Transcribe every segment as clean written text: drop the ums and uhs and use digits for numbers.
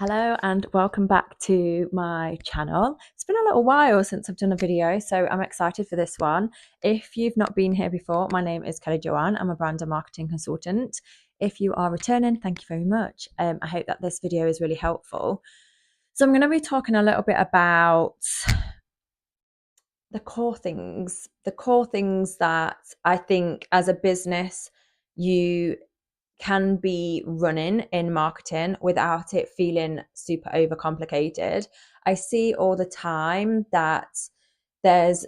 Hello and welcome back to my channel. It's been a little while since I've done a video, so I'm excited for this one. If you've not been here before, my name is Kelly Joanne. I'm a brand and marketing consultant. If you are returning, thank you very much. I hope that this video is really helpful. So I'm going to be talking a little bit about the core things that I think as a business you can be running in marketing without it feeling super overcomplicated. I see all the time that there's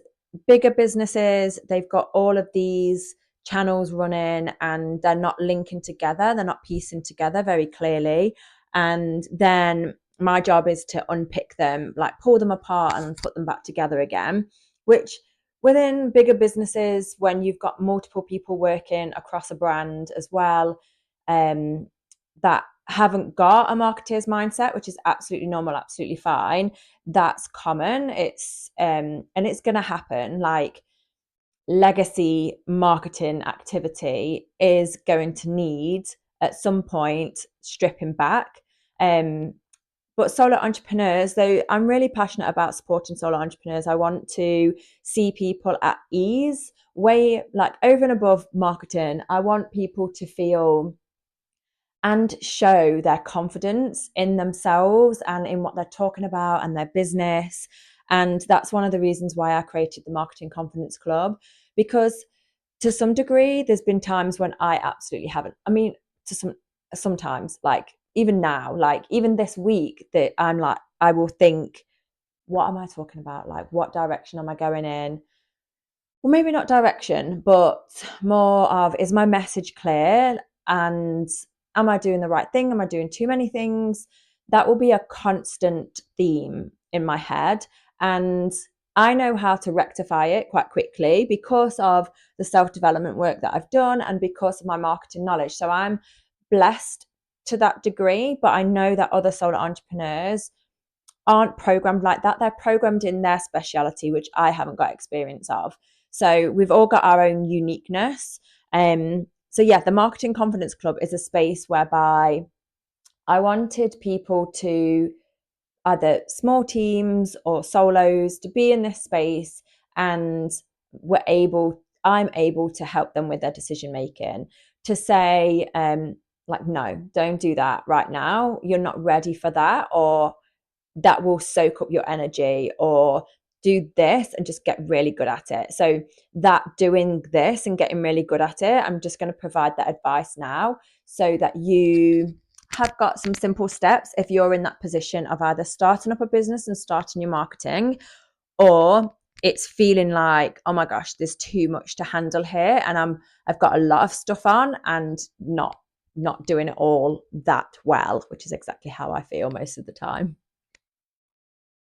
bigger businesses, they've got all of these channels running and they're not linking together, they're not piecing together very clearly. And then my job is to unpick them, like pull them apart and put them back together again, which within bigger businesses, when you've got multiple people working across a brand as well, um, that haven't got a marketer's mindset, which is absolutely normal, absolutely fine. That's common. And it's going to happen. Like legacy marketing activity is going to need at some point stripping back. Um, but solo entrepreneurs, though, I'm really passionate about supporting solo entrepreneurs. I want to see people at ease, way like over and above marketing. I want people to feel and show their confidence in themselves and in what they're talking about and their business. And that's one of the reasons why I created the Marketing Confidence Club, because to some degree, there's been times when I absolutely haven't. I mean, sometimes, like even now, like even this week, that I'm like, I will think, what am I talking about? Like, what direction am I going in? Well, maybe not direction, but more of, is my message clear? And am I doing the right thing? Am I doing too many things? That will be a constant theme in my head. And I know how to rectify it quite quickly because of the self-development work that I've done and because of my marketing knowledge. So I'm blessed to that degree, but I know that other solo entrepreneurs aren't programmed like that. They're programmed in their speciality, which I haven't got experience of. So we've all got our own uniqueness. So yeah, the Marketing Confidence Club is a space whereby I wanted people to, either small teams or solos, to be in this space, and I'm able to help them with their decision making, to say, like, no, don't do that right now. You're not ready for that, or that will soak up your energy, or do this and just get really good at it. So that doing this and getting really good at it, I'm just going to provide that advice now so that you have got some simple steps if you're in that position of either starting up a business and starting your marketing, or it's feeling like, oh my gosh, there's too much to handle here and I've got a lot of stuff on and not doing it all that well, which is exactly how I feel most of the time.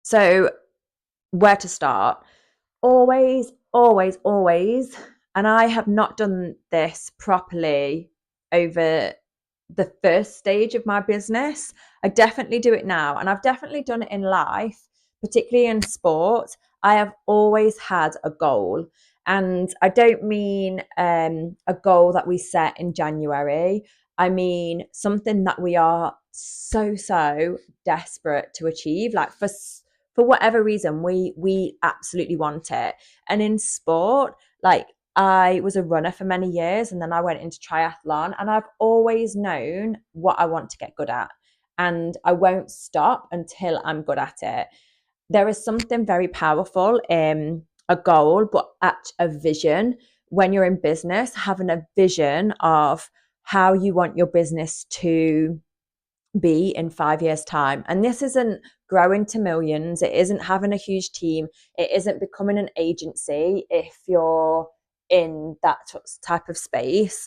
So where to start? Always, always, always. And I have not done this properly over the first stage of my business. I definitely do it now. And I've definitely done it in life, particularly in sport. I have always had a goal. And I don't mean a goal that we set in January. I mean something that we are so desperate to achieve. Like for whatever reason, we absolutely want it. And in sport, like I was a runner for many years and then I went into triathlon, and I've always known what I want to get good at. And I won't stop until I'm good at it. There is something very powerful in a goal, but at a vision. When you're in business, having a vision of how you want your business to be in 5 years' time. And this isn't growing to millions, it isn't having a huge team, it isn't becoming an agency if you're in that type of space.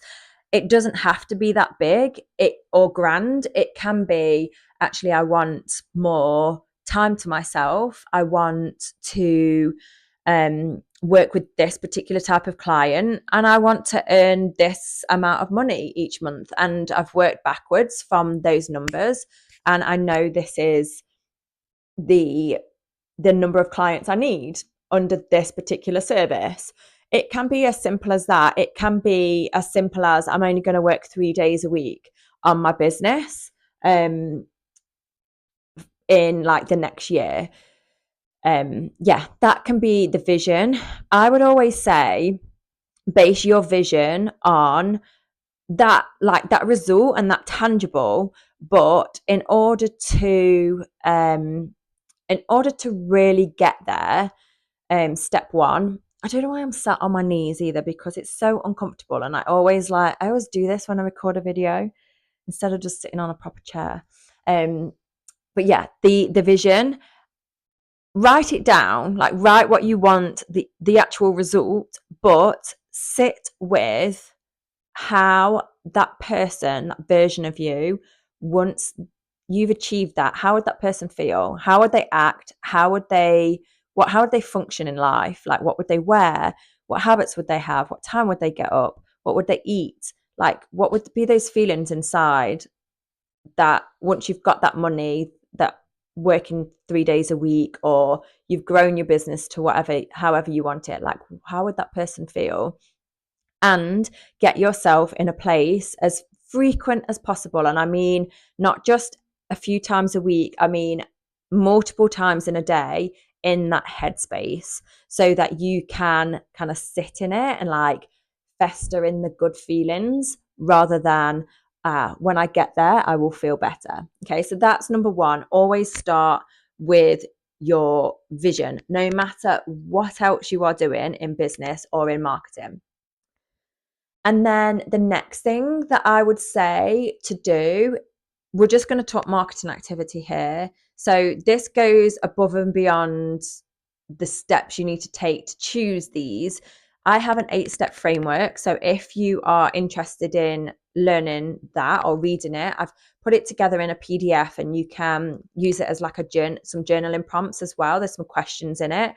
It doesn't have to be that big or grand. It can be, actually, I want more time to myself. I want to work with this particular type of client, and I want to earn this amount of money each month. And I've worked backwards from those numbers, and I know this is the number of clients I need under this particular service. It can be as simple as that. It can be as simple as, I'm only going to work 3 days a week on my business. in like the next year. Yeah, that can be the vision. I would always say base your vision on that, like that result and that tangible. But in order to really get there, step one, I don't know why I'm sat on my knees either, because it's so uncomfortable, and I always do this when I record a video instead of just sitting on a proper chair. But yeah, the vision, write it down, like write what you want, the actual result, but sit with how that person, that version of you, once you've achieved that, how would that person feel? How would they act? How would they function in life? Like, what would they wear? What habits would they have? What time would they get up? What would they eat? Like, what would be those feelings inside that once you've got that money, that working 3 days a week, or you've grown your business to whatever, however you want it, like how would that person feel? And get yourself in a place as frequent as possible. And I mean, not just a few times a week, I mean, multiple times in a day, in that headspace, so that you can kind of sit in it and like fester in the good feelings, rather than when I get there, I will feel better. Okay, so that's number one. Always start with your vision, no matter what else you are doing in business or in marketing. And then the next thing that I would say to do, we're just going to talk marketing activity here. So this goes above and beyond the steps you need to take to choose these. I have an 8-step framework. So if you are interested in learning that or reading it, I've put it together in a PDF, and you can use it as like some journaling prompts as well. There's some questions in it.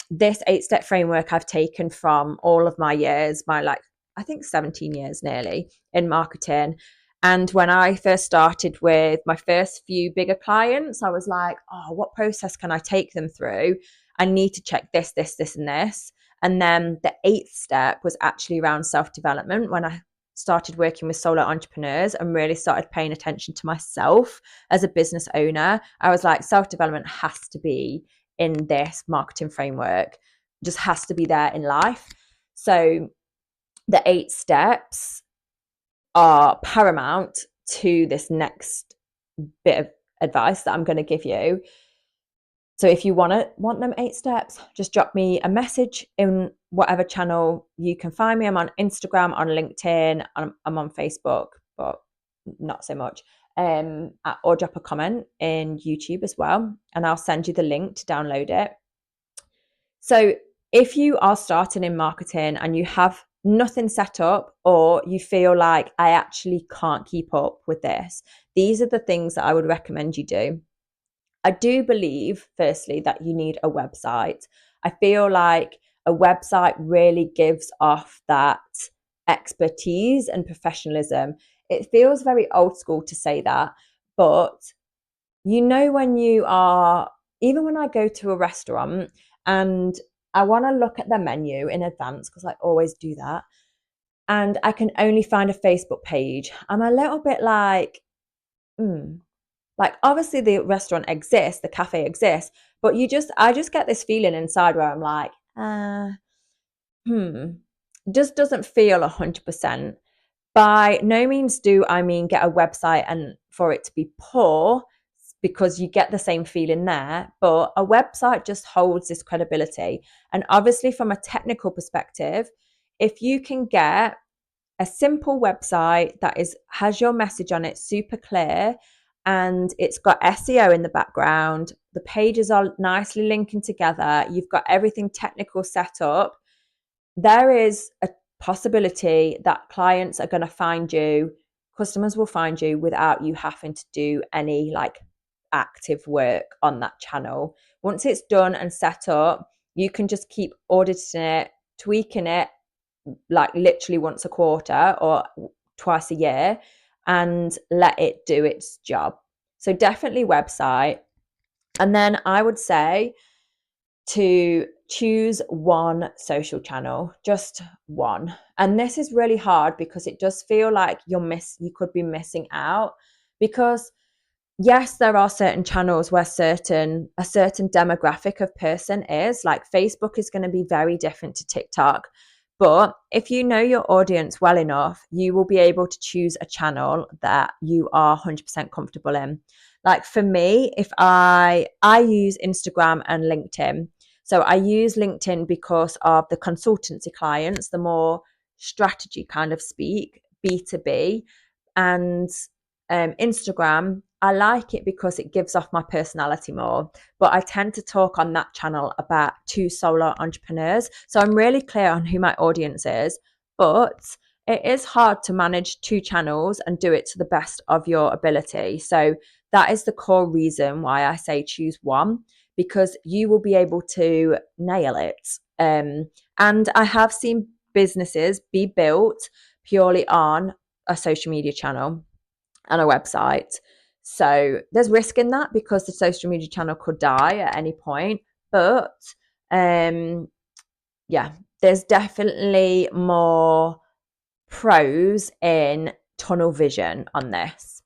This 8-step framework I've taken from all of my years, I think 17 years nearly in marketing. And when I first started with my first few bigger clients, I was like, oh, what process can I take them through? I need to check this, this, this, and this. And then the 8th step was actually around self-development, when I started working with solo entrepreneurs and really started paying attention to myself as a business owner. I was like, self-development has to be in this marketing framework, just has to be there in life. So the 8 steps are paramount to this next bit of advice that I'm going to give you. So if you want them 8 steps, just drop me a message in whatever channel you can find me. I'm on Instagram, on LinkedIn, I'm on Facebook, but not so much. Or drop a comment in YouTube as well, and I'll send you the link to download it. So if you are starting in marketing and you have nothing set up, or you feel like I actually can't keep up with this, these are the things that I would recommend you do. I do believe, firstly, that you need a website. I feel like a website really gives off that expertise and professionalism. It feels very old school to say that, but when you are, even when I go to a restaurant and I want to look at the menu in advance, because I always do that, and I can only find a Facebook page, I'm a little bit like, like, obviously the restaurant exists, the cafe exists, but I just get this feeling inside where I'm like, just doesn't feel 100%. By no means do I mean get a website and for it to be poor, because you get the same feeling there, but a website just holds this credibility. And obviously from a technical perspective, if you can get a simple website that has your message on it super clear, and it's got SEO in the background, the pages are nicely linking together, you've got everything technical set up, there is a possibility that clients are going to find you, customers will find you without you having to do any like active work on that channel. Once it's done and set up, you can just keep auditing it, tweaking it, like literally once a quarter or twice a year, and let it do its job. So definitely website. And then I would say to choose one social channel, just one. And this is really hard because it does feel like you could be missing out, because yes, there are certain channels where a certain demographic of person is, like Facebook is going to be very different to TikTok. But if you know your audience well enough, you will be able to choose a channel that you are 100% comfortable in. Like for me, if I use Instagram and LinkedIn. So I use LinkedIn because of the consultancy clients, the more strategy kind of speak, B2B, and Instagram, I like it because it gives off my personality more. But I tend to talk on that channel about two solo entrepreneurs. So I'm really clear on who my audience is. But it is hard to manage two channels and do it to the best of your ability. So that is the core reason why I say choose one, because you will be able to nail it. And I have seen businesses be built purely on a social media channel and a website. So there's risk in that because the social media channel could die at any point. But um, yeah, there's definitely more pros in tunnel vision on this.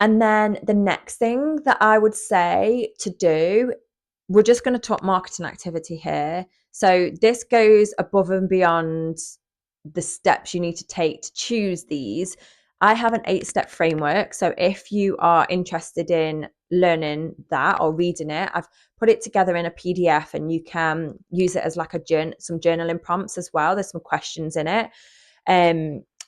And then the next thing that I would say to do, we're just going to talk marketing activity here. So this goes above and beyond the steps you need to take to choose these. I have an 8-step framework. So if you are interested in learning that or reading it, I've put it together in a PDF and you can use it as like some journaling prompts as well. There's some questions in it.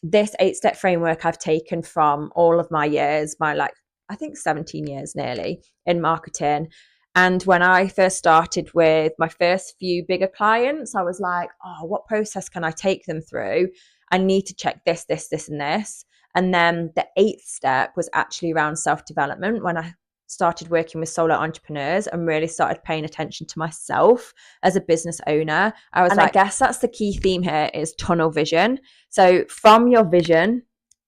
This 8-step framework I've taken from all of my years, I think 17 years nearly in marketing. And when I first started with my first few bigger clients, I was like, oh, what process can I take them through? I need to check this, this, this, and this. And then the 8th step was actually around self-development when I started working with solo entrepreneurs and really started paying attention to myself as a business owner. I guess that's the key theme here is tunnel vision. So from your vision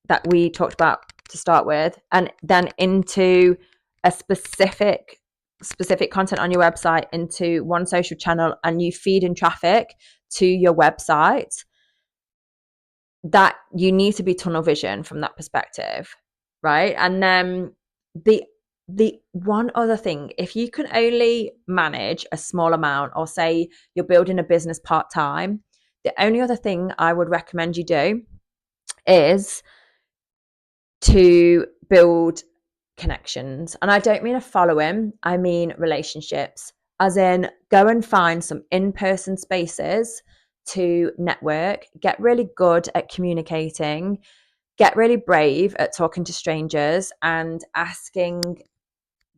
that we talked about to start with, and then into a specific content on your website into one social channel, and you feed in traffic to your website, that you need to be tunnel vision from that perspective, right? And then the one other thing, if you can only manage a small amount, or say you're building a business part-time, the only other thing I would recommend you do is to build connections. And I don't mean a following, I mean relationships, as in go and find some in-person spaces to network, get really good at communicating, get really brave at talking to strangers and asking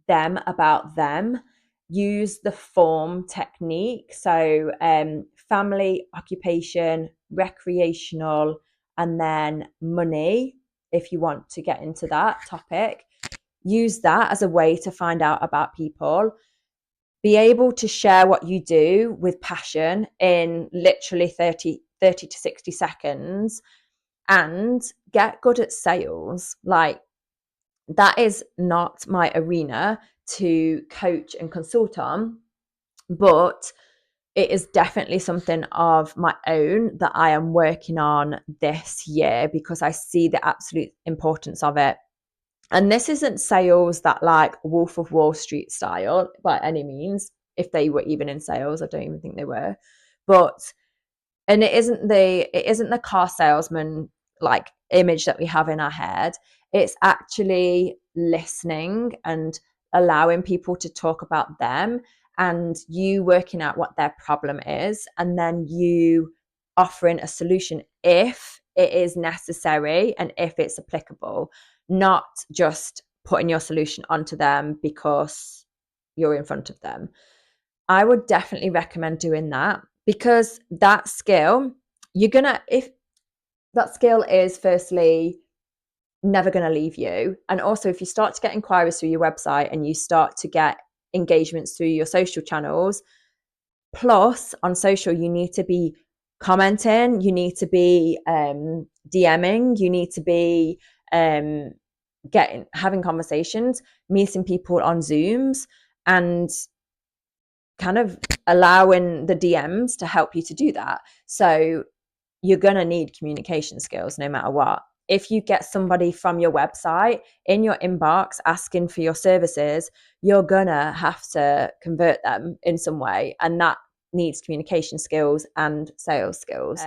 them about them. Use the form technique. So family, occupation, recreational, and then money, if you want to get into that topic. Use that as a way to find out about people. Be able to share what you do with passion in literally 30 to 60 seconds, and get good at sales. Like, that is not my arena to coach and consult on, but it is definitely something of my own that I am working on this year because I see the absolute importance of it. And this isn't sales that like Wolf of Wall Street style by any means. If they were even in sales, I don't even think they were. But and it isn't the car salesman like image that we have in our head. It's actually listening and allowing people to talk about them, and you working out what their problem is, and then you offering a solution if it is necessary and if it's applicable, not just putting your solution onto them because you're in front of them. I would definitely recommend doing that, because that skill, if that skill is firstly never going to leave you. And also, if you start to get inquiries through your website and you start to get engagements through your social channels, plus on social, you need to be commenting, you need to be DMing, you need to be having conversations, meeting people on Zooms, and kind of allowing the DMs to help you to do that. So you're going to need communication skills no matter what. if you get somebody from your website in your inbox asking for your services, you're gonna have to convert them in some way, and that needs communication skills and sales skills.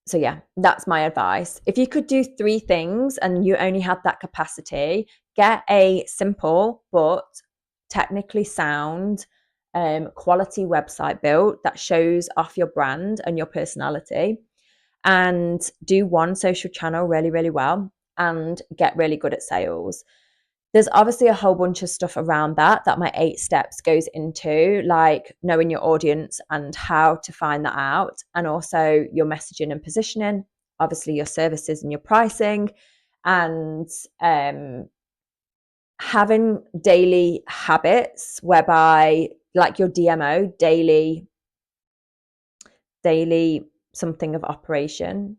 So yeah, that's my advice. If you could do 3 things and you only had that capacity, get a simple but technically sound quality website built that shows off your brand and your personality, and do one social channel really, really well, and get really good at sales. There's obviously a whole bunch of stuff around that my 8 steps goes into, like knowing your audience and how to find that out, and also your messaging and positioning, obviously your services and your pricing, and having daily habits whereby, like your DMO, daily something of operation,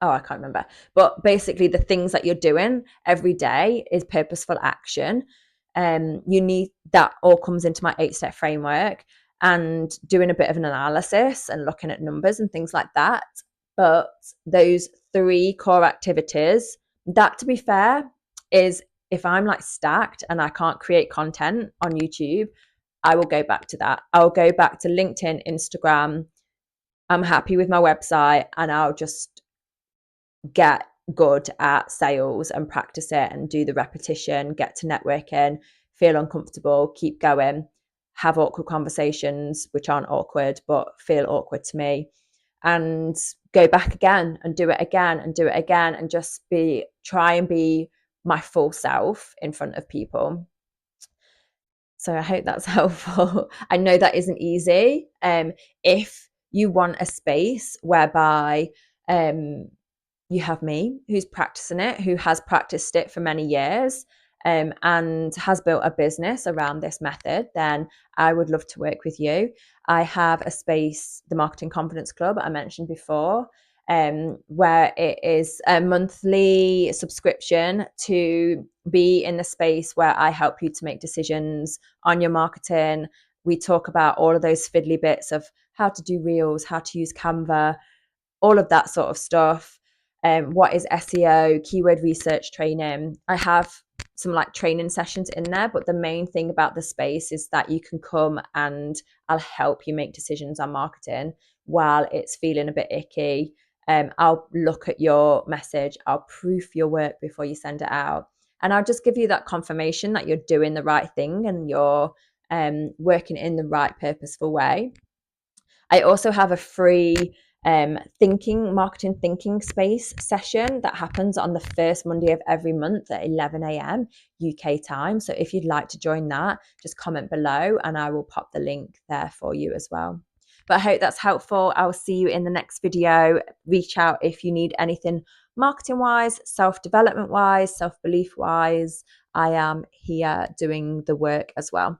I can't remember. But basically the things that you're doing every day is purposeful action. You need that all comes into my 8-step framework, and doing a bit of an analysis and looking at numbers and things like that. But those 3 core activities, that, to be fair, is if I'm like stacked and I can't create content on YouTube, I will go back to that. I'll go back to LinkedIn, Instagram. I'm happy with my website, and I'll just get good at sales and practice it and do the repetition, get to networking, feel uncomfortable, keep going, have awkward conversations, which aren't awkward, but feel awkward to me, and go back again and do it again and do it again, and just try and be my full self in front of people. So I hope that's helpful. I know that isn't easy. If you want a space whereby you have me who's practicing it, who has practiced it for many years, and has built a business around this method, then I would love to work with you. I have a space, the Marketing Confidence Club I mentioned before, where it is a monthly subscription to be in the space where I help you to make decisions on your marketing. We talk about all of those fiddly bits of how to do reels, how to use Canva, all of that sort of stuff. What is SEO, keyword research training. I have some like training sessions in there, but the main thing about the space is that you can come and I'll help you make decisions on marketing while it's feeling a bit icky. I'll look at your message, I'll proof your work before you send it out, and I'll just give you that confirmation that you're doing the right thing and you're working in the right purposeful way. I also have a free marketing thinking space session that happens on the first Monday of every month at 11 a.m. UK time. So if you'd like to join that, just comment below and I will pop the link there for you as well. But I hope that's helpful. I will see you in the next video. Reach out if you need anything marketing wise, self-development wise, self-belief wise. I am here doing the work as well.